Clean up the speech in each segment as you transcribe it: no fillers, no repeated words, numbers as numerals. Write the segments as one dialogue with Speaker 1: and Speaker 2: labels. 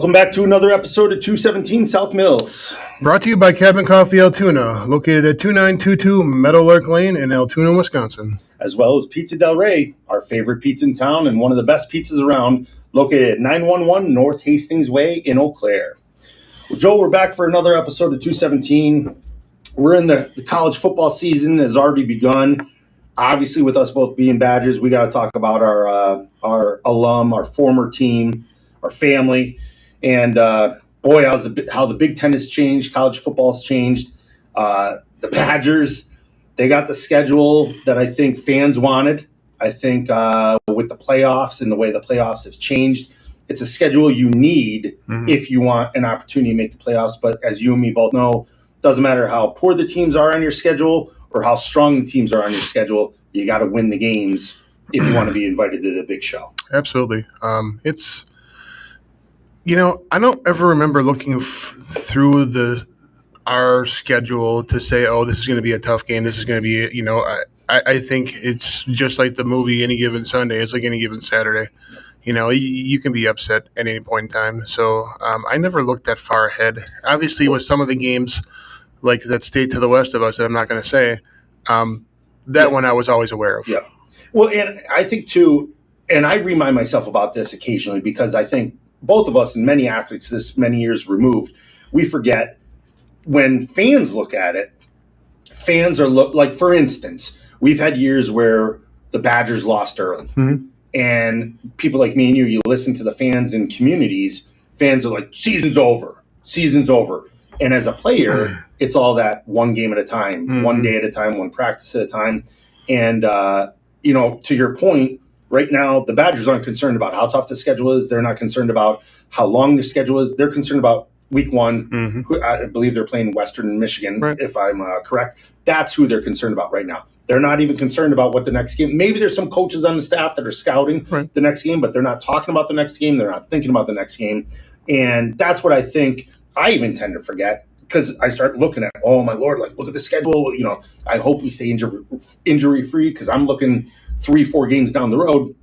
Speaker 1: Welcome back to another episode of 217 South Mills.
Speaker 2: Brought to you by Cabin Coffee Altoona, located at 2922 Meadowlark Lane in Altoona, Wisconsin.
Speaker 1: As well as Pizza Del Rey, our favorite pizza in town and one of the best pizzas around, located at 911 North Hastings Way in Eau Claire. Well, Joe, we're back for another episode of 217. We're in the college football season has already begun. Obviously, with us both being Badgers, we got to talk about our alum, our former team, our family. And boy, how the Big Ten has changed. College football's changed. The Badgers, they got the schedule that I think fans wanted. I think with the playoffs and the way the playoffs have changed, it's a schedule you need if you want an opportunity to make the playoffs. But as you and me both know, it doesn't matter how poor the teams are on your schedule or how strong the teams are on your schedule. You got to win the games if you want to be invited to the big show.
Speaker 2: Absolutely. It's... I don't ever remember looking through our schedule to say, oh, this is going to be a tough game. This is going to be, I think it's just like the movie Any Given Sunday. It's like any given Saturday. You can be upset at any point in time. So I never looked that far ahead. Obviously, with some of the games like that state to the west of us that I'm not going to say, that one I was always aware of.
Speaker 1: Yeah. Well, and I think, too, and I remind myself about this occasionally because I think both of us and many athletes this many years removed, we forget when fans look at it, fans are like, for instance, we've had years where the Badgers lost early. Mm-hmm. And people like me and you listen to the fans in communities, fans are like, season's over. And as a player, it's all that one game at a time, one day at a time, one practice at a time. And, to your point, right now, the Badgers aren't concerned about how tough the schedule is. They're not concerned about how long the schedule is. They're concerned about week one. Mm-hmm. I believe they're playing Western Michigan, right, if I'm correct. That's who they're concerned about right now. They're not even concerned about what the next game. Maybe there's some coaches on the staff that are scouting the next game, but they're not talking about the next game. They're not thinking about the next game. And that's what I think I even tend to forget because I start looking at, oh, my Lord, like, look at the schedule. I hope we stay injury-free because I'm looking 3-4 games down the road.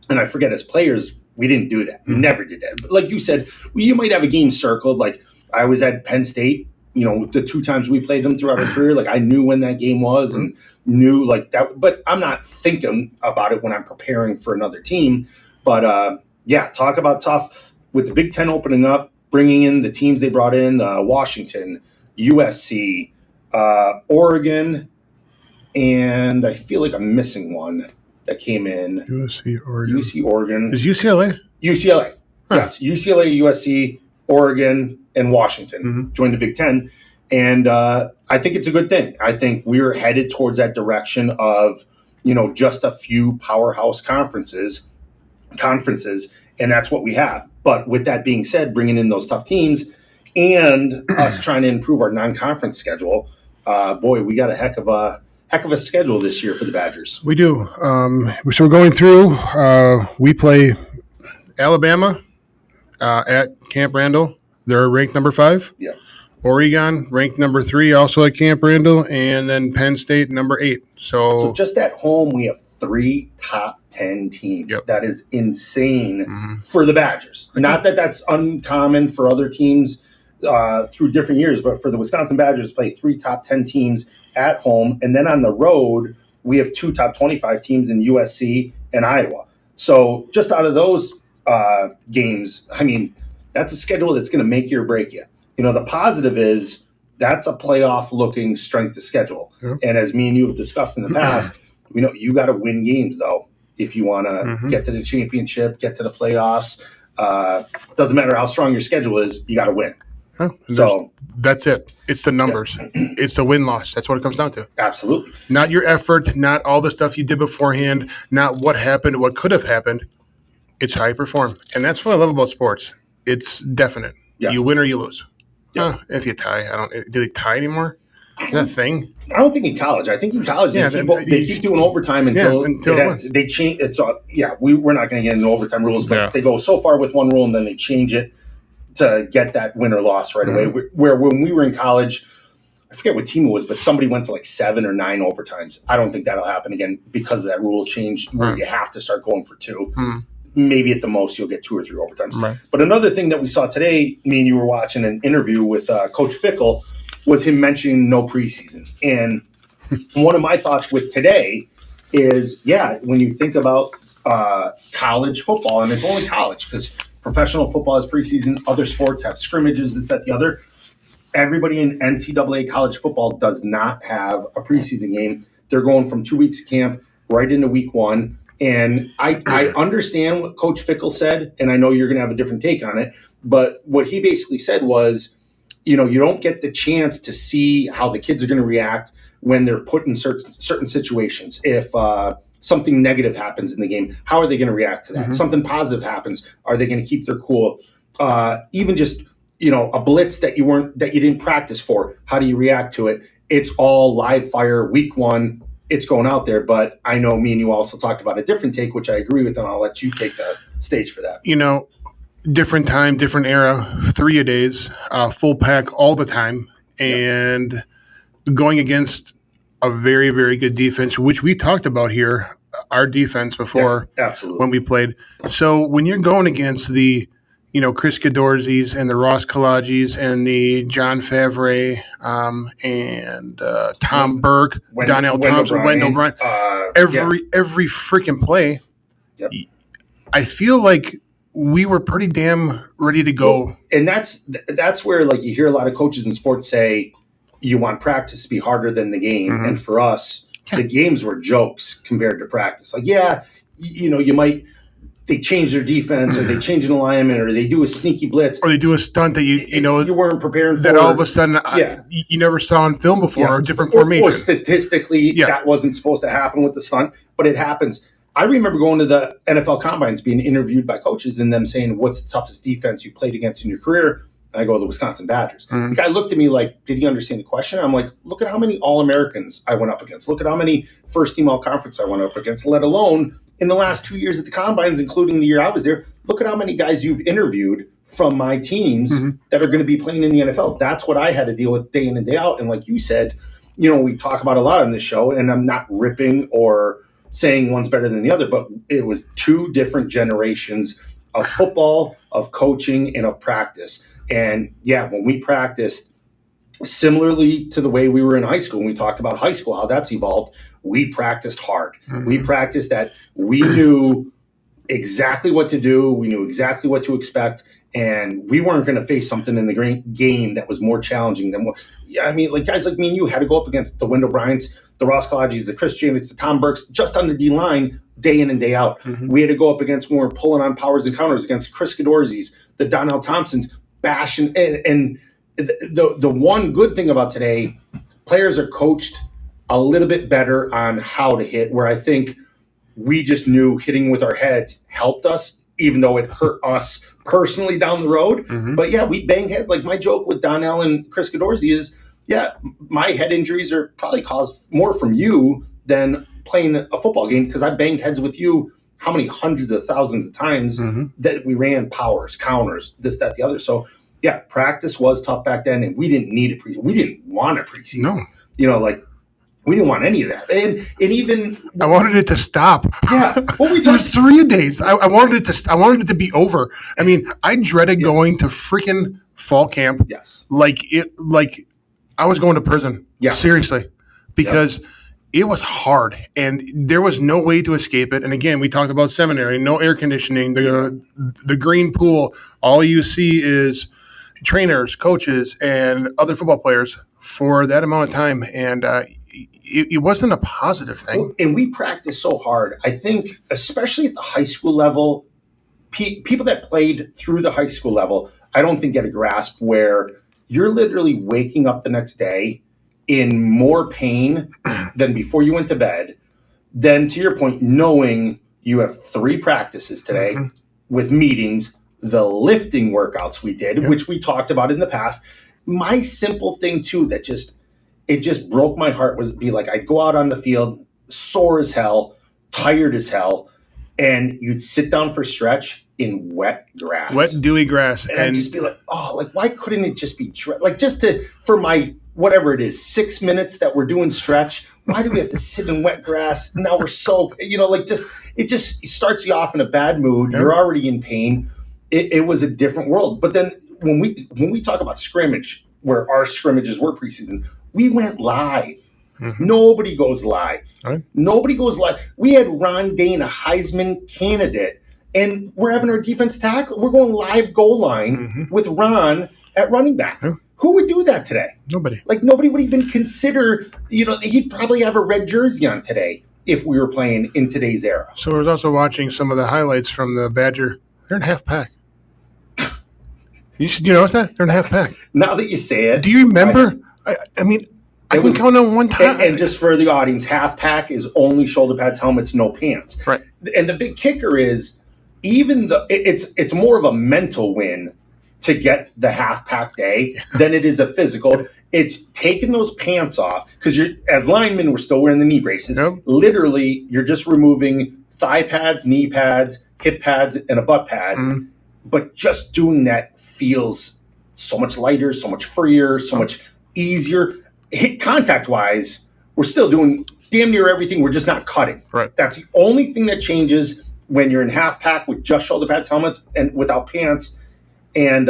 Speaker 1: And I forget as players, we didn't do that. We never did that. But like you said, you might have a game circled. Like I was at Penn State, the 2 times we played them throughout our career. Like I knew when that game was and knew like that. But I'm not thinking about it when I'm preparing for another team. But talk about tough with the Big Ten opening up, bringing in the teams they brought in, Washington, USC, Oregon, and I feel like I'm missing one that came in.
Speaker 2: USC,
Speaker 1: Oregon.
Speaker 2: Is UCLA?
Speaker 1: UCLA. Huh. Yes. UCLA, USC, Oregon, and Washington joined the Big Ten. And I think it's a good thing. I think we're headed towards that direction of, just a few powerhouse conferences, and that's what we have. But with that being said, bringing in those tough teams and us trying to improve our non-conference schedule, we got a heck of a schedule this year for the Badgers.
Speaker 2: We do. So we're going through. We play Alabama at Camp Randall. They're ranked number 5.
Speaker 1: Yeah.
Speaker 2: Oregon ranked number 3, also at Camp Randall, and then Penn State number 8. So
Speaker 1: just at home, we have 3 top 10 teams. Yep. That is insane for the Badgers. Not that that's uncommon for other teams through different years, but for the Wisconsin Badgers to play 3 top 10 teams at home, and then on the road, we have 2 top 25 teams in USC and Iowa. So just out of those games, I mean, that's a schedule that's going to make you or break you. The positive is that's a playoff-looking strength of schedule. Yep. And as me and you have discussed in the past, you got to win games, though, if you want to get to the championship, get to the playoffs. Doesn't matter how strong your schedule is, you got to win.
Speaker 2: Huh. So that's it. It's the numbers. Yeah. It's the win-loss. That's what it comes down to.
Speaker 1: Absolutely.
Speaker 2: Not your effort, not all the stuff you did beforehand, not what happened, what could have happened. It's how you perform. And that's what I love about sports. It's definite. Yeah. You win or you lose. Yeah. If you tie, do they tie anymore? Is that a thing?
Speaker 1: I don't think in college. I think in college they keep doing overtime until they change. We're not going to get into overtime rules, but they go so far with one rule and then they change it to get that win or loss right away. Where when we were in college, I forget what team it was, but somebody went to like 7 or 9 overtimes. I don't think that'll happen again because of that rule change where you have to start going for 2. maybe at the most you'll get 2 or 3 overtimes.
Speaker 2: Right.
Speaker 1: But another thing that we saw today, me and you were watching an interview with Coach Fickle, was him mentioning no preseason. And one of my thoughts with today is, when you think about college football, and it's only college because professional football has preseason, other sports have scrimmages, this, that, the other. Everybody in NCAA college football does not have a preseason game. They're going from 2 weeks of camp right into week 1. And I understand what Coach Fickle said, and I know you're going to have a different take on it. But what he basically said was, you don't get the chance to see how the kids are going to react when they're put in certain situations. If something negative happens in the game, how are they going to react to that?
Speaker 2: Mm-hmm.
Speaker 1: Something positive happens, are they going to keep their cool? Even just a blitz that you didn't practice for, how do you react to it? It's all live fire week 1. It's going out there. But I know me and you also talked about a different take, which I agree with, and I'll let you take the stage for that.
Speaker 2: Different time, different era, 3-a-days, full pack all the time, and going against a very, very good defense, which we talked about here, our defense before when we played. So when you're going against the Chris Cadorzi's and the Ross Kalajis and the John Favre and Tom Burke, Donnell Thompson, Wendell Bryant, every freaking play, I feel like we were pretty damn ready to go.
Speaker 1: Well, and that's where, like, you hear a lot of coaches in sports say you want practice to be harder than the game.
Speaker 2: Mm-hmm.
Speaker 1: And for us, the games were jokes compared to practice. Like, you might – they change their defense, or they change an alignment, or they do a sneaky blitz,
Speaker 2: or they do a stunt that you
Speaker 1: weren't prepared for.
Speaker 2: That all of a sudden you never saw on film before, or a different formation.
Speaker 1: Or statistically, that wasn't supposed to happen with the stunt, but it happens. I remember going to the NFL Combines, being interviewed by coaches, and them saying, "What's the toughest defense you played against in your career?" And I go, "The Wisconsin Badgers." Mm-hmm. The guy looked at me like, "Did he understand the question?" I'm like, "Look at how many All-Americans I went up against. Look at how many first-team All-Conference I went up against, let alone in the last 2 years at the Combines, including the year I was there. Look at how many guys you've interviewed from my teams that are going to be playing in the NFL." That's what I had to deal with day in and day out. And like you said, we talk about a lot on this show, and I'm not ripping or saying one's better than the other, but it was 2 different generations of football, of coaching, and of practice. And when we practiced, similarly to the way we were in high school, and we talked about high school, how that's evolved, we practiced hard. Mm-hmm. We practiced that we knew exactly what to do. We knew exactly what to expect. And we weren't going to face something in the game that was more challenging than what. Like guys like me and you had to go up against the Wendell Bryants, the Ross Kalajis, the Chris Janicks, the Tom Burks, just on the D line, day in and day out. Mm-hmm. We had to go up against when we were pulling on powers and counters against Chris Cadorzi's, the Donnell Thompsons, bashing. And the one good thing about today, players are coached a little bit better on how to hit, where I think we just knew hitting with our heads helped us, even though it hurt us personally down the road. Mm-hmm. But we bang head. Like my joke with Donnell and Chris Cadorzi is, my head injuries are probably caused more from you than playing a football game, because I banged heads with you how many hundreds of thousands of times that we ran powers, counters, this, that, the other. So practice was tough back then, and we didn't need a preseason. We didn't want a preseason. No. We didn't want any of that. And even
Speaker 2: I wanted it to stop.
Speaker 1: Yeah.
Speaker 2: Well, it was 3-a-days. I wanted it to be over. I mean, I dreaded going to freaking fall camp.
Speaker 1: Yes.
Speaker 2: Like I was going to prison.
Speaker 1: Yes.
Speaker 2: Seriously. Because it was hard, and there was no way to escape it. And again, we talked about seminary, no air conditioning, the green pool. All you see is trainers, coaches, and other football players for that amount of time. And it wasn't a positive thing.
Speaker 1: And we practiced so hard. I think, especially at the high school level, people that played through the high school level, I don't think get a grasp where you're literally waking up the next day in more pain than before you went to bed. Then, to your point, knowing you have 3 practices today with meetings, the lifting workouts we did, which we talked about in the past. My simple thing too, that just broke my heart, was be like, I'd go out on the field, sore as hell, tired as hell, and you'd sit down for stretch in wet grass.
Speaker 2: Wet, dewy grass.
Speaker 1: And I'd just be like, why couldn't it just be just for my whatever it is, 6 minutes that we're doing stretch. Why do we have to sit in wet grass? Now we're so, it just starts you off in a bad mood.
Speaker 2: Yep.
Speaker 1: You're already in pain. It was a different world. But then when we talk about scrimmage, where our scrimmages were preseason, we went live.
Speaker 2: Mm-hmm.
Speaker 1: Nobody goes live.
Speaker 2: Right.
Speaker 1: Nobody goes live. We had Ron Dane, a Heisman candidate, and we're having our defense tackle. We're going live goal line with Ron at running back.
Speaker 2: Yeah.
Speaker 1: Who would do that today?
Speaker 2: Nobody.
Speaker 1: Like, nobody would even consider, he'd probably have a red jersey on today if we were playing in today's era.
Speaker 2: So I was also watching some of the highlights from the Badger. They're in half pack. You notice that? They're in half pack.
Speaker 1: Now that you say it.
Speaker 2: Do you remember? I can count on one time.
Speaker 1: And just for the audience, half pack is only shoulder pads, helmets, no pants.
Speaker 2: Right.
Speaker 1: And the big kicker is it's more of a mental win to get the half pack day than it is a physical. It's taking those pants off because as linemen, we're still wearing the knee braces.
Speaker 2: Yep.
Speaker 1: Literally, you're just removing thigh pads, knee pads, hip pads, and a butt pad. Mm-hmm. But just doing that feels so much lighter, so much freer, so much easier. Hit contact wise, we're still doing damn near everything. We're just not cutting.
Speaker 2: Right.
Speaker 1: That's the only thing that changes when you're in half pack with just shoulder pads, helmets, and without pants. And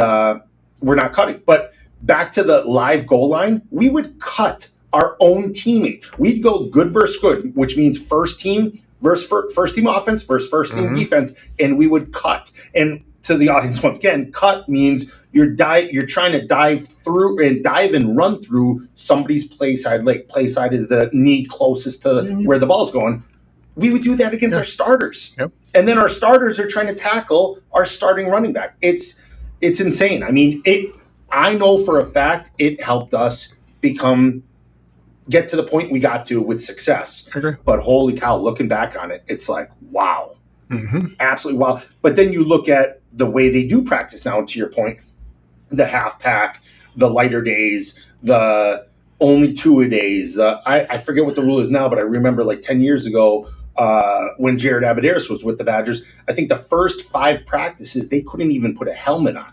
Speaker 1: we're not cutting. But back to the live goal line, we would cut our own teammate. We'd go good versus good, which means first team versus first team offense versus first team defense, and we would cut. And to the audience, once again, cut means you're trying to dive and run through somebody's play side. Like play side is the knee closest to where the ball's going. We would do that against our starters.
Speaker 2: Yep.
Speaker 1: And then our starters are trying to tackle our starting running back. It's insane. I mean, I know for a fact it helped us get to the point we got to with success.
Speaker 2: Okay.
Speaker 1: But holy cow, looking back on it, it's like, wow. Absolutely wow. But then you look at the way they do practice now, to your point, the half pack, the lighter days, the only two-a-days. I forget what the rule is now, but I remember like 10 years ago when Jared Abadaris was with the Badgers, I think the first 5 practices, they couldn't even put a helmet on.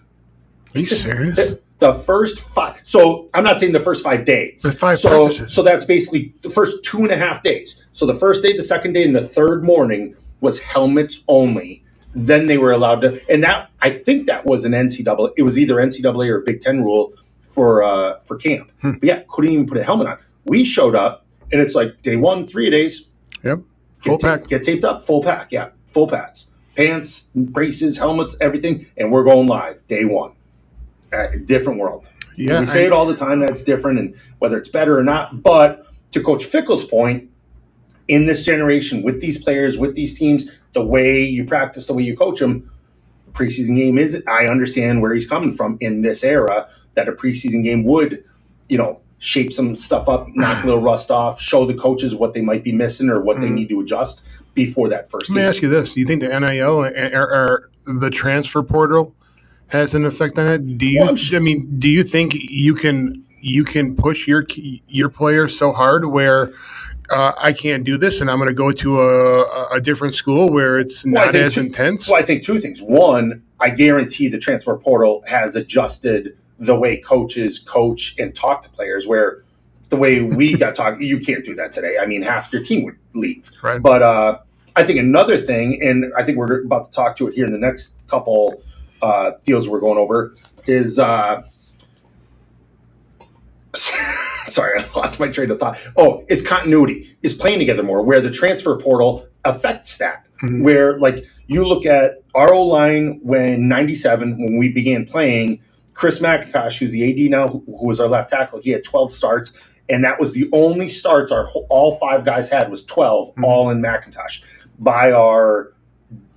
Speaker 2: Are you serious?
Speaker 1: The first 5. So I'm not saying the first 5 days.
Speaker 2: The 5 practices.
Speaker 1: So that's basically the first 2.5 days. So the first day, the second day, and the third morning was helmets only. Then they were allowed to, and that I think that was an NCAA. It was either NCAA or Big Ten rule for camp. But yeah, couldn't even put a helmet on. We showed up, and it's like day 1, 3 days.
Speaker 2: Yep, full pack.
Speaker 1: Get taped up, full pack. Yeah, full pads, pants, braces, helmets, everything, and we're going live day 1. Different world.
Speaker 2: Yeah,
Speaker 1: we say it all the time. That's different, and whether it's better or not. But to Coach Fickle's point, in this generation, with these players, with these teams, the way you practice, the way you coach them, the preseason game is, I understand where he's coming from in this era, that a preseason game would, shape some stuff up, knock a little rust off, show the coaches what they might be missing or what they need to adjust before that first game.
Speaker 2: Let me ask you this. Do you think the NIL or the transfer portal has an effect on it? Do you think you can push your players so hard where I can't do this, and I'm going to go to a different school where it's not as intense?
Speaker 1: Well, I think 2 things. One, I guarantee the transfer portal has adjusted the way coaches coach and talk to players, where the way we got talked, you can't do that today. I mean, half your team would leave.
Speaker 2: Right.
Speaker 1: But I think another thing, and I think we're about to talk to it here in the next couple deals we're going over, is sorry, I lost my train of thought. Is continuity, is playing together more, where the transfer portal affects that. Where, like, you look at our O-line when 97, when we began playing, Chris McIntosh, who's the AD now, who was our left tackle, he had 12 starts, and that was the only starts all 5 guys had was 12, all in McIntosh. By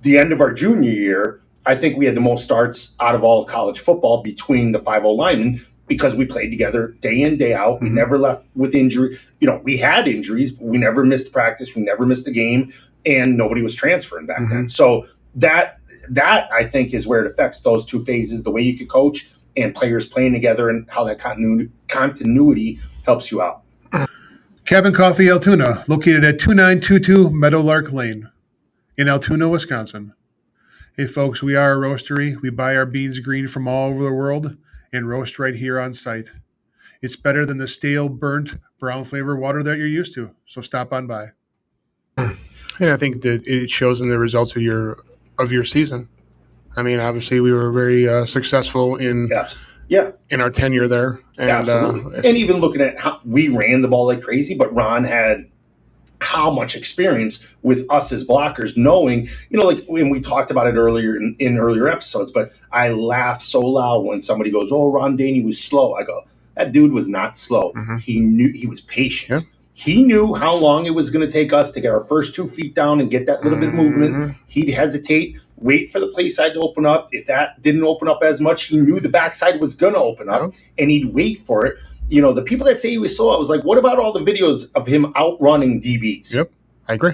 Speaker 1: the end of our junior year, I think we had the most starts out of all college football between the 5 O-linemen, because we played together day in, day out. We never left with injury. We had injuries, but we never missed practice. We never missed a game, and nobody was transferring back then. So that I think is where it affects those 2 phases, the way you could coach and players playing together, and how that continuity helps you out.
Speaker 2: Cabin Coffee Altoona, located at 2922 Meadowlark Lane in Altoona, Wisconsin. Hey, folks, we are a roastery. We buy our beans green from all over the world and roast right here on site. It's better than the stale, burnt, brown flavor water that you're used to. So stop on by. And I think that it shows in the results of your season. I mean, obviously, we were very successful in our tenure there, and
Speaker 1: absolutely. And even looking at how we ran the ball like crazy, but Ron had how much experience with us as blockers, knowing, like when we talked about it earlier in earlier episodes, but I laugh so loud when somebody goes, "Oh, Ron Daney was slow." I go, that dude was not slow.
Speaker 2: Mhm.
Speaker 1: He knew, he was patient.
Speaker 2: Yeah.
Speaker 1: He knew how long it was going to take us to get our first 2 feet down and get that little bit of movement. He'd hesitate, wait for the play side to open up. If that didn't open up as much, he knew the backside was going to open up, and he'd wait for it. The people that say he was slow, I was like, what about all the videos of him outrunning DBs?
Speaker 2: Yep, I agree.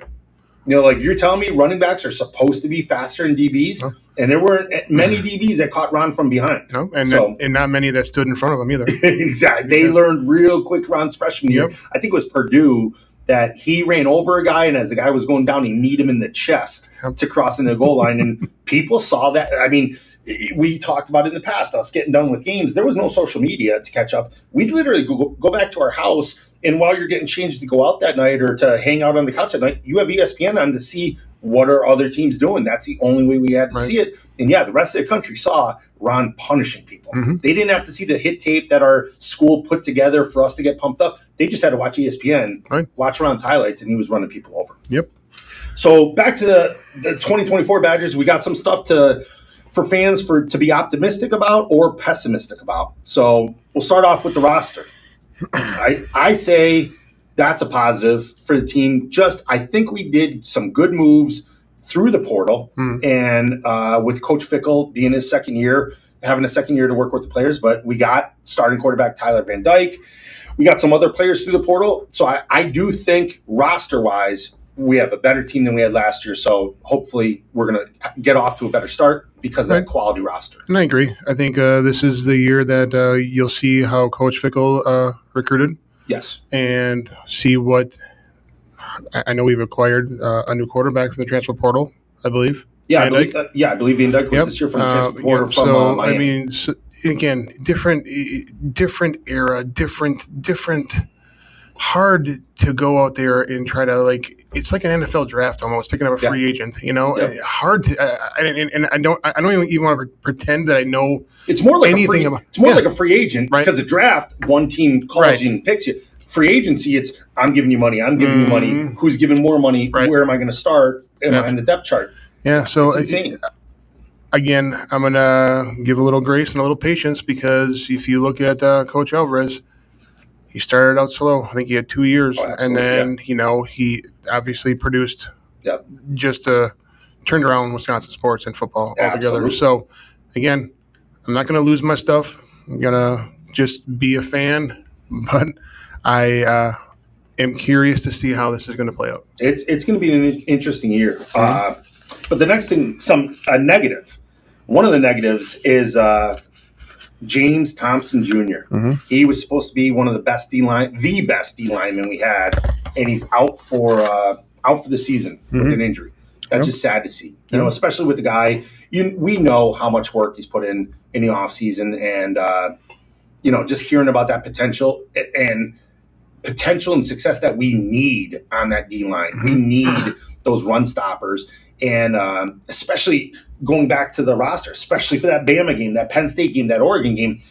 Speaker 1: Like you're telling me running backs are supposed to be faster than DBs, and there weren't many DBs that caught Ron from behind.
Speaker 2: No, and not many that stood in front of him either.
Speaker 1: Exactly. They learned real quick Ron's freshman year. I think it was Purdue that he ran over a guy, and as the guy was going down, he kneed him in the chest to cross into the goal line, and people saw that. I mean, we talked about it in the past, us getting done with games. There was no social media to catch up. We'd literally go back to our house, and while you're getting changed to go out that night or to hang out on the couch at night, you have ESPN on to see what are other teams doing. That's the only way we had to see it. And the rest of the country saw Ron punishing people. They didn't have to see the hit tape that our school put together for us to get pumped up. They just had to watch ESPN, watch Ron's highlights, and he was running people over.
Speaker 2: Yep.
Speaker 1: So back to the 2024 Badgers, we got some stuff for fans to be optimistic about or pessimistic about. So we'll start off with the roster. I say that's a positive for the team. I think we did some good moves through the portal, and with Coach Fickle being his second year, having a second year to work with the players. But we got starting quarterback Tyler Van Dyke. We got some other players through the portal. So I do think roster-wise, we have a better team than we had last year. So hopefully we're going to get off to a better start because of that quality roster.
Speaker 2: And I agree. I think this is the year that you'll see how Coach Fickle recruited.
Speaker 1: Yes.
Speaker 2: And see what – I know we've acquired a new quarterback from the transfer portal, I believe.
Speaker 1: Yeah, I believe Van Dyke was this year from the transfer portal from Miami.
Speaker 2: I mean, again, different era, different – hard to go out there and try to it's like an NFL draft almost picking up a free agent, hard to, and I don't even want to pretend that I know
Speaker 1: it's more like
Speaker 2: anything
Speaker 1: about it's more like a free agent because a draft one team calls you and picks you. Free agency, it's I'm giving you money, you money, who's giving more money, where am I going to start in the depth chart?
Speaker 2: Yeah, so
Speaker 1: it's insane.
Speaker 2: Again, I'm going to give a little grace and a little patience because if you look at Coach Alvarez, he started out slow. I think he had 2 years, and then he obviously produced just turned around Wisconsin sports and football altogether.
Speaker 1: Absolutely.
Speaker 2: So, again, I'm not going to lose my stuff. I'm going to just be a fan, but I am curious to see how this is going to play out.
Speaker 1: It's going to be an interesting year. But the next thing, a negative. One of the negatives is James Thompson Jr. He was supposed to be one of the best D-linemen we had, and he's out for the season with an injury. That's just sad to see. Especially with the guy. We know how much work he's put in the offseason, and just hearing about that potential and success that we need on that D-line. We need those run stoppers. And especially going back to the roster, especially for that Bama game, that Penn State game, that Oregon game,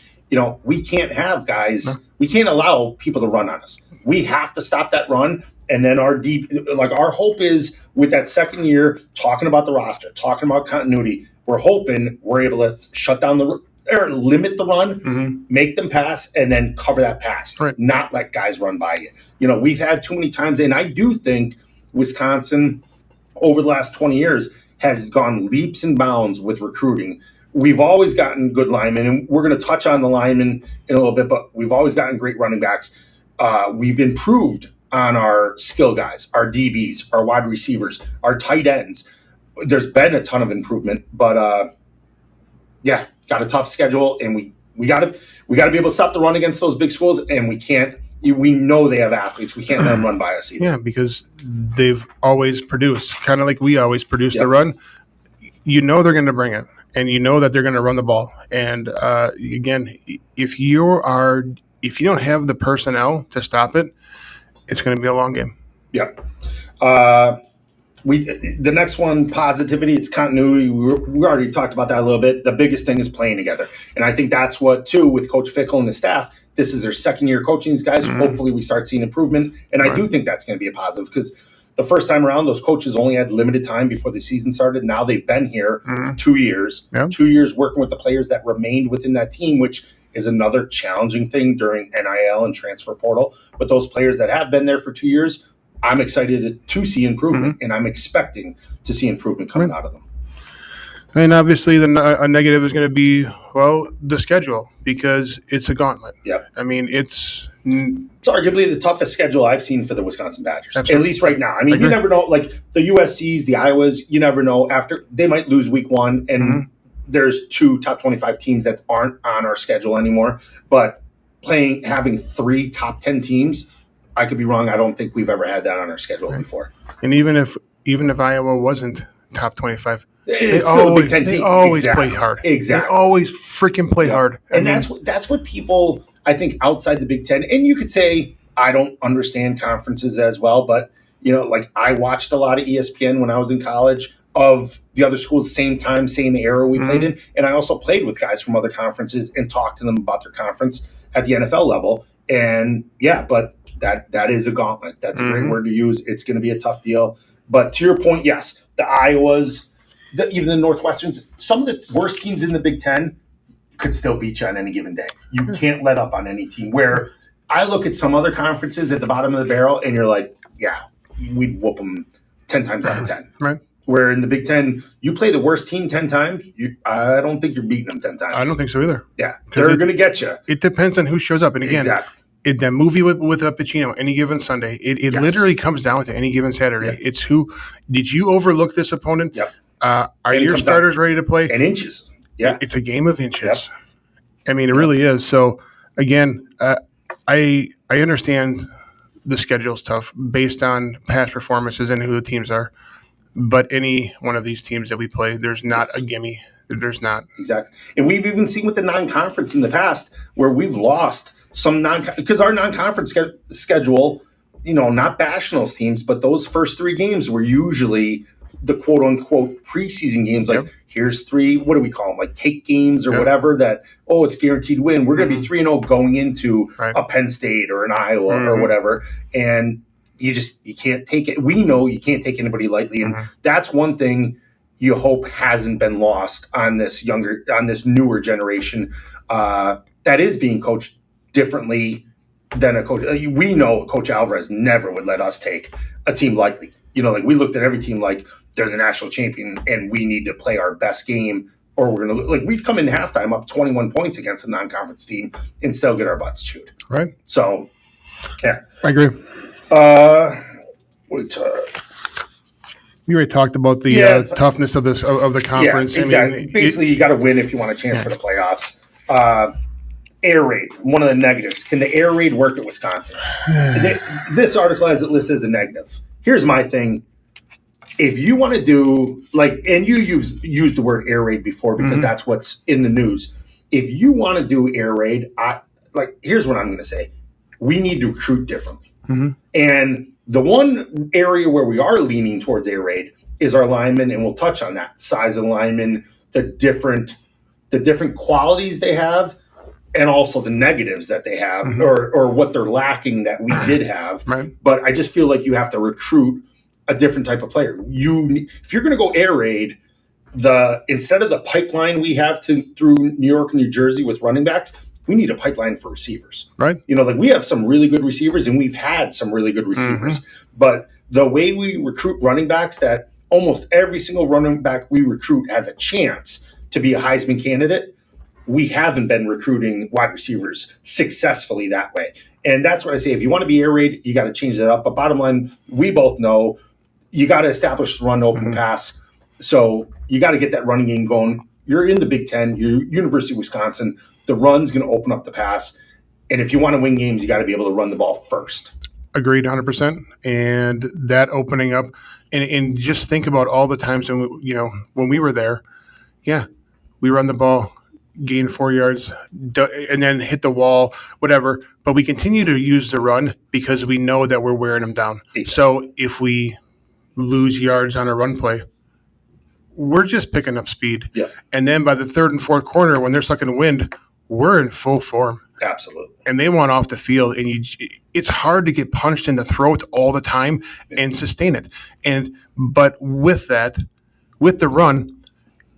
Speaker 1: we can't have guys. We can't allow people to run on us. We have to stop that run. And then our hope is with that second year, talking about the roster, talking about continuity, we're hoping we're able to shut down or limit the run, make them pass, and then cover that pass. Not let guys run by you. We've had too many times, and I do think Wisconsin over the last 20 years has gone leaps and bounds with recruiting. We've always gotten good linemen, and we're going to touch on the linemen in a little bit, but we've always gotten great running backs. We've improved on our skill guys, our DBs, our wide receivers, our tight ends. There's been a ton of improvement, but got a tough schedule, and we got to be able to stop the run against those big schools, and we can't. We know they have athletes. We can't let them run by us either.
Speaker 2: Yeah, because they've always produced, kind of like we always produce the run. They're going to bring it, and that they're going to run the ball. And again, if you are if you don't have the personnel to stop it, it's going to be a long game.
Speaker 1: Yep. The next one, positivity, it's continuity. We already talked about that a little bit. The biggest thing is playing together. And I think that's what, too, with Coach Fickle and his staff, this is their second year coaching these guys. Mm-hmm. Hopefully we start seeing improvement. And I do think that's going to be a positive because the first time around, those coaches only had limited time before the season started. Now they've been here for 2 years, 2 years working with the players that remained within that team, which is another challenging thing during NIL and transfer portal. But those players that have been there for 2 years, I'm excited to see improvement, and I'm expecting to see improvement coming out of them.
Speaker 2: And obviously, a negative is going to be, the schedule, because it's a gauntlet.
Speaker 1: Yep.
Speaker 2: I mean, it's
Speaker 1: arguably the toughest schedule I've seen for the Wisconsin Badgers, at least right now. I mean, you never know. Like the USCs, the Iowas, you never know. After they might lose week 1, and there's 2 top 25 teams that aren't on our schedule anymore. But having 3 top 10 teams, I could be wrong. I don't think we've ever had that on our schedule before.
Speaker 2: And even if Iowa wasn't top 25,
Speaker 1: it's still a Big Ten team.
Speaker 2: They always play hard.
Speaker 1: Exactly.
Speaker 2: They always freaking play hard.
Speaker 1: And that's what people, I think, outside the Big Ten, and you could say I don't understand conferences as well, but like I watched a lot of ESPN when I was in college of the other schools, same time, same era we played in, and I also played with guys from other conferences and talked to them about their conference at the NFL level. And but that is a gauntlet. That's a great word to use. It's going to be a tough deal. But to your point, yes, the Iowas, even the Northwesterns, some of the worst teams in the Big Ten could still beat you on any given day. You can't let up on any team. Where I look at some other conferences at the bottom of the barrel, and you're like, we'd whoop them 10 times out of 10.
Speaker 2: Right.
Speaker 1: Where in the Big Ten, you play the worst team 10 times, I don't think you're beating them 10 times.
Speaker 2: I don't think so either.
Speaker 1: Yeah, they're going to get you.
Speaker 2: It depends on who shows up. And again, that movie with Pacino, Any Given Sunday, it literally comes down to Any Given Saturday.
Speaker 1: Yep.
Speaker 2: It's who did you overlook this opponent?
Speaker 1: Yep.
Speaker 2: Are your starters ready to play?
Speaker 1: And inches. Yeah.
Speaker 2: It's a game of inches.
Speaker 1: Yep.
Speaker 2: I mean, it really is. So again, I understand the schedule's tough based on past performances and who the teams are. But any one of these teams that we play, there's not a gimme. There's not.
Speaker 1: Exactly. And we've even seen with the non-conference in the past where we've lost some because our non-conference schedule, not bashing those teams, but those first 3 games were usually the quote-unquote preseason games. Like, here's 3, what do we call them? Like cake games or whatever that, it's guaranteed win. We're going to be 3-0 going into a Penn State or an Iowa or whatever. And you can't take it. We know you can't take anybody lightly. And that's one thing you hope hasn't been lost on this newer generation that is being coached differently than a coach. We know Coach Alvarez never would let us take a team lightly. Like we looked at every team like they're the national champion and we need to play our best game or we're going to we'd come in halftime up 21 points against a non-conference team and still get our butts chewed.
Speaker 2: Right.
Speaker 1: So, yeah.
Speaker 2: I agree. We already talked about the toughness of the conference.
Speaker 1: Yeah, exactly. Basically, you got to win if you want a chance for the playoffs. Air raid, one of the negatives. Can the air raid work at Wisconsin? This article has it listed as a negative. Here's my thing. If you want to do and you used the word air raid before because that's what's in the news. If you want to do air raid, here's what I'm going to say. We need to recruit differently. And the one area where we are leaning towards air raid is our linemen, and we'll touch on that size of linemen, the different qualities they have, and also the negatives that they have, or what they're lacking that we did have.
Speaker 2: Right.
Speaker 1: But I just feel like you have to recruit a different type of player. If you're going to go air raid, instead of the pipeline we have through New York and New Jersey with running backs, we need a pipeline for receivers.
Speaker 2: Right.
Speaker 1: We have some really good receivers, and we've had some really good receivers. But the way we recruit running backs, that almost every single running back we recruit has a chance to be a Heisman candidate, we haven't been recruiting wide receivers successfully that way. And that's what I say. If you want to be air raid, you got to change that up. But bottom line, we both know you got to establish run, open, pass. So you got to get that running game going. You're in the Big Ten. You're University of Wisconsin. The run's going to open up the pass. And if you want to win games, you got to be able to run the ball first.
Speaker 2: Agreed 100%. And that opening up, and just think about all the times when we were there. Yeah, we run the ball, gain 4 yards, and then hit the wall, whatever. But we continue to use the run because we know that we're wearing them down. So if we lose yards on a run play, we're just picking up speed.
Speaker 1: Yeah.
Speaker 2: And then by the third and fourth quarter, when they're sucking wind, we're in full form.
Speaker 1: Absolutely.
Speaker 2: And they want off the field, and it's hard to get punched in the throat all the time and sustain it. But with that, with the run,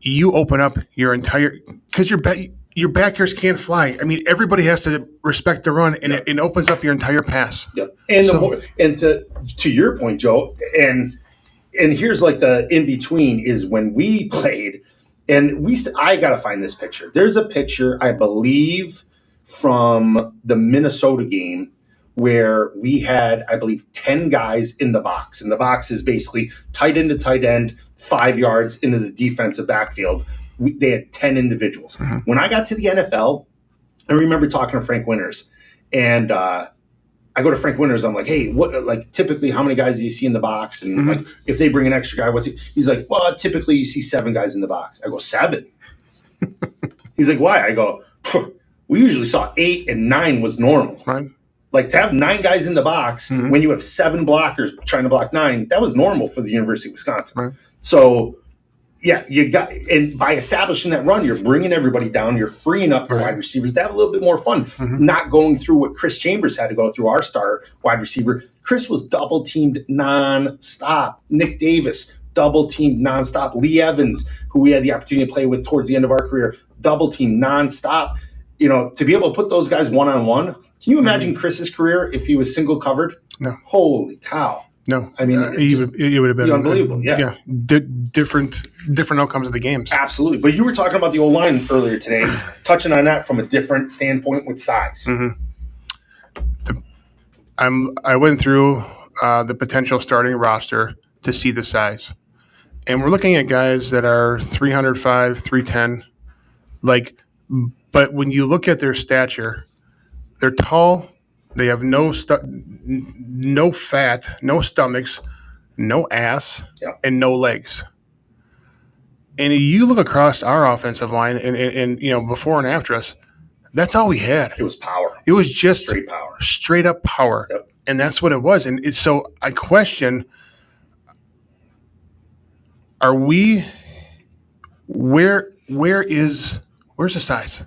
Speaker 2: you open up your entire – because your backers can't fly. I mean, everybody has to respect the run, and it opens up your entire pass.
Speaker 1: Yep. And to your point, Joe, and here's like the in between is when we played, and I got to find this picture. There's a picture, I believe, from the Minnesota game where we had, I believe, 10 guys in the box. And the box is basically tight end to tight end, 5 yards into the defensive backfield. They had 10 individuals. Mm-hmm. When I got to the NFL, I remember talking to Frank Winters, and I go to Frank Winters. I'm like, hey, what? Like, typically, how many guys do you see in the box? And like, if they bring an extra guy, what's he? He's like, well, typically you see 7 guys in the box. I go, 7? He's like, why? I go, we usually saw 8 and 9 was normal.
Speaker 2: Right.
Speaker 1: Like, to have 9 guys in the box when you have 7 blockers trying to block 9, that was normal for the University of Wisconsin.
Speaker 2: Right.
Speaker 1: So, yeah, and by establishing that run, you're bringing everybody down. You're freeing up your wide receivers to have a little bit more fun, not going through what Chris Chambers had to go through, our star wide receiver. Chris was double teamed nonstop. Nick Davis, double teamed nonstop. Lee Evans, who we had the opportunity to play with towards the end of our career, double teamed nonstop. You know, to be able to put those guys one-on-one. Can you imagine Chris's career if he was single covered?
Speaker 2: No.
Speaker 1: Holy cow.
Speaker 2: No,
Speaker 1: I mean,
Speaker 2: it would have been
Speaker 1: unbelievable. Yeah,
Speaker 2: different outcomes of the games.
Speaker 1: Absolutely. But you were talking about the O-line earlier today, touching on that from a different standpoint with size.
Speaker 2: I went through the potential starting roster to see the size, and we're looking at guys that are 305, 310, but when you look at their stature, they're tall. They have no fat, no stomachs, no ass, and no legs. And you look across our offensive line, and you know, before and after us, that's all we had.
Speaker 1: It was power.
Speaker 2: It was just
Speaker 1: straight power,
Speaker 2: straight up power, and that's what it was. And so I question: are we? Where's the size?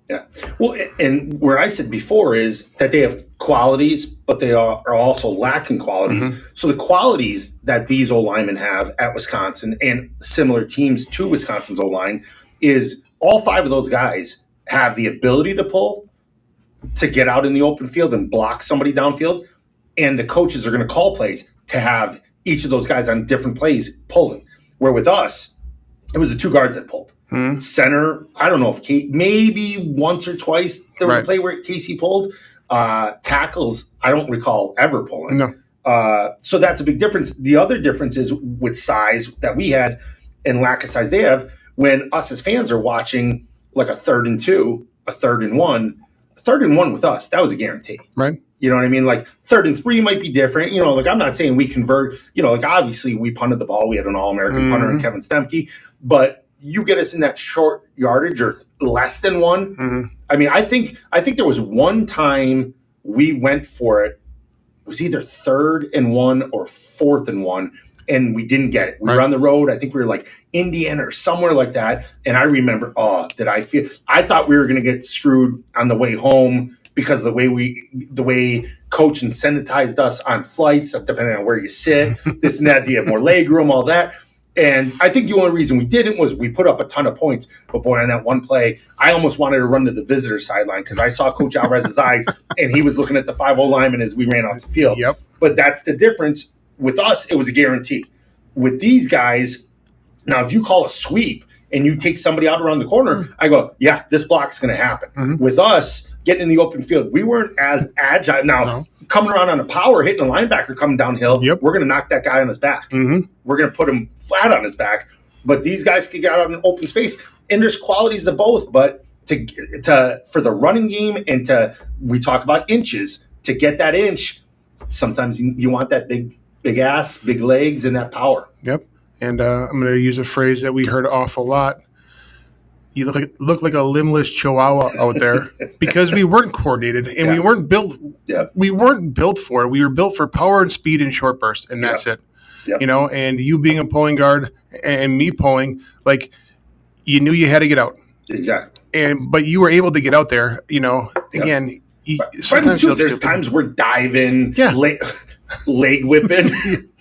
Speaker 1: Yeah. Well, and where I said before is that they have qualities, but they are also lacking qualities. So the qualities that these O-linemen have at Wisconsin and similar teams to Wisconsin's O-line is all 5 of those guys have the ability to pull, to get out in the open field and block somebody downfield. And the coaches are going to call plays to have each of those guys on different plays pulling. Where with us, it was the 2 guards that pulled. Center, I don't know if maybe once or twice there was a play where Casey pulled. Tackles, I don't recall ever pulling.
Speaker 2: No.
Speaker 1: So that's a big difference. The other difference is with size that we had and lack of size they have. When us as fans are watching like a 3rd and 2, a 3rd and 1, a 3rd and 1 with us, that was a guarantee.
Speaker 2: Right.
Speaker 1: You know what I mean? Like 3rd and 3 might be different. You know, like I'm not saying we convert, you know, like obviously we punted the ball. We had an All-American punter in Kevin Stemke, but you get us in that short yardage or less than 1. I mean, I think there was one time we went for it. It was either 3rd and 1 or 4th and 1, and we didn't get it. We were on the road. I think we were like Indiana or somewhere like that. And I remember, I thought we were going to get screwed on the way home because the way coach incentivized us on flights, depending on where you sit, this and that. Do you have more leg room, all that? And I think the only reason we didn't was we put up a ton of points. But boy, on that one play, I almost wanted to run to the visitor sideline because I saw Coach Alvarez's eyes, and he was looking at the 5 O-linemen as we ran off the field.
Speaker 2: Yep.
Speaker 1: But that's the difference. With us, it was a guarantee. With these guys, now if you call a sweep and you take somebody out around the corner, I go, yeah, this block's going to happen. With us, getting in the open field, we weren't as agile. Now, coming around on a power, hitting a linebacker coming downhill, we're going to knock that guy on his back. We're going to put him flat on his back. But these guys can get out in open space. And there's qualities to both. But for the running game and we talk about inches, to get that inch, sometimes you want that big ass, big legs, and that power.
Speaker 2: Yep. And I'm going to use a phrase that we heard an awful lot. you look like a limbless chihuahua out there because we weren't coordinated and we weren't built.
Speaker 1: Yeah.
Speaker 2: We weren't built for it. We were built for power and speed and short bursts, and that's it.
Speaker 1: Yep.
Speaker 2: You know, and you being a pulling guard and me pulling, like, you knew you had to get out.
Speaker 1: Exactly.
Speaker 2: But you were able to get out there. You know, again.
Speaker 1: Sometimes there's times we're diving, leg whipping.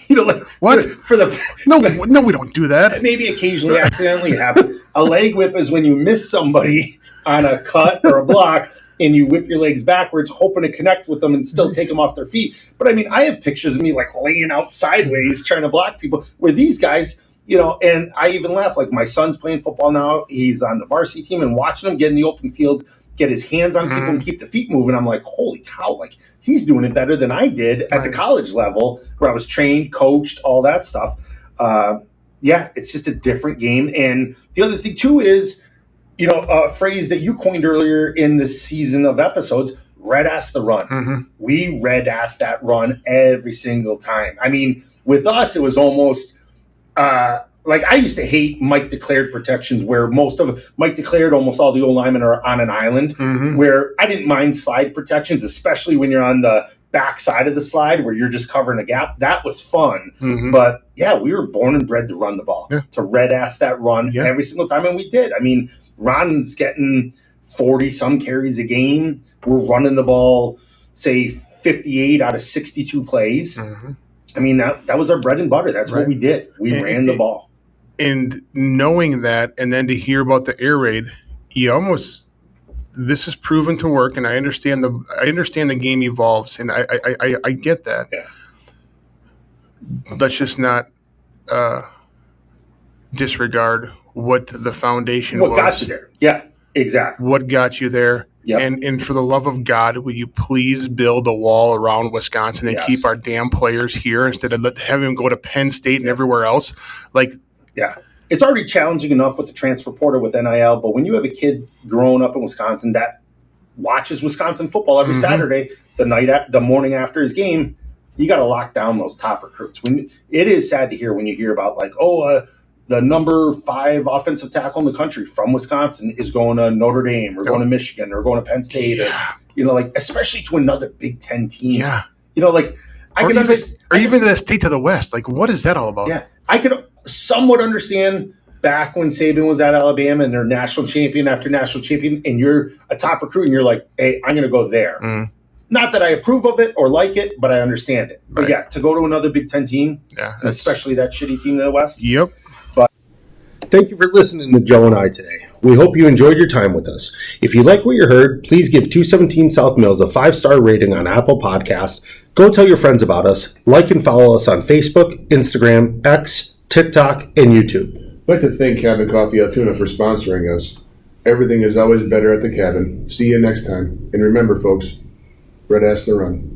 Speaker 1: You know, like
Speaker 2: what? No, we don't do that.
Speaker 1: Maybe occasionally accidentally happen. A leg whip is when you miss somebody on a cut or a block and you whip your legs backwards, hoping to connect with them and still take them off their feet. But I mean, I have pictures of me like laying out sideways trying to block people where these guys, you know, and I even laugh. Like my son's playing football now. He's on the varsity team, and watching him get in the open field, get his hands on people and keep the feet moving. I'm like, holy cow, like he's doing it better than I did at the college level where I was trained, coached, all that stuff. It's just a different game. And the other thing too is, you know, a phrase that you coined earlier in this season of episodes, red ass the run.
Speaker 2: Mm-hmm.
Speaker 1: We red ass that run every single time. I mean, with us, it was almost like I used to hate Mike declared protections where Mike declared almost all the O-linemen are on an island where I didn't mind slide protections, especially when you're on the back side of the slide where you're just covering a gap. That was fun. But yeah, we were born and bred to run the ball, to red ass that run every single time. And we did. I mean, Ron's getting 40 some carries a game. We're running the ball, say 58 out of 62 plays. I mean, that was our bread and butter. That's what we did. We ran the ball.
Speaker 2: And knowing that, and then to hear about the air raid, this is proven to work, and I understand the game evolves, and I get that.
Speaker 1: Yeah.
Speaker 2: Let's just not disregard what the foundation was.
Speaker 1: What got you there? Yeah, exactly.
Speaker 2: What got you there?
Speaker 1: Yep.
Speaker 2: And for the love of God, will you please build a wall around Wisconsin and keep our damn players here instead of having them go to Penn State and everywhere else?
Speaker 1: It's already challenging enough with the transfer portal with NIL, but when you have a kid growing up in Wisconsin that watches Wisconsin football every Saturday, the morning after his game, you got to lock down those top recruits. It is sad to hear when you hear about the number 5 offensive tackle in the country from Wisconsin is going to Notre Dame or going to Michigan or going to Penn State, especially to another Big Ten team.
Speaker 2: Yeah,
Speaker 1: even
Speaker 2: the state to the west. Like, what is that all about?
Speaker 1: Yeah, I could somewhat understand back when Saban was at Alabama and they're national champion after national champion, and you're a top recruit and you're like, hey, I'm going to go there. Not that I approve of it or like it, but I understand it. But yeah, to go to another Big Ten team, especially that shitty team in the West.
Speaker 2: Yep.
Speaker 1: But thank you for listening to Joe and I today. We hope you enjoyed your time with us. If you like what you heard, please give 217 South Mills a 5-star rating on Apple Podcasts. Go tell your friends about us. Like and follow us on Facebook, Instagram, X, TikTok, and YouTube.
Speaker 2: I'd like to thank Cabin Coffee Altoona for sponsoring us. Everything is always better at the cabin. See you next time. And remember, folks, red ass the run.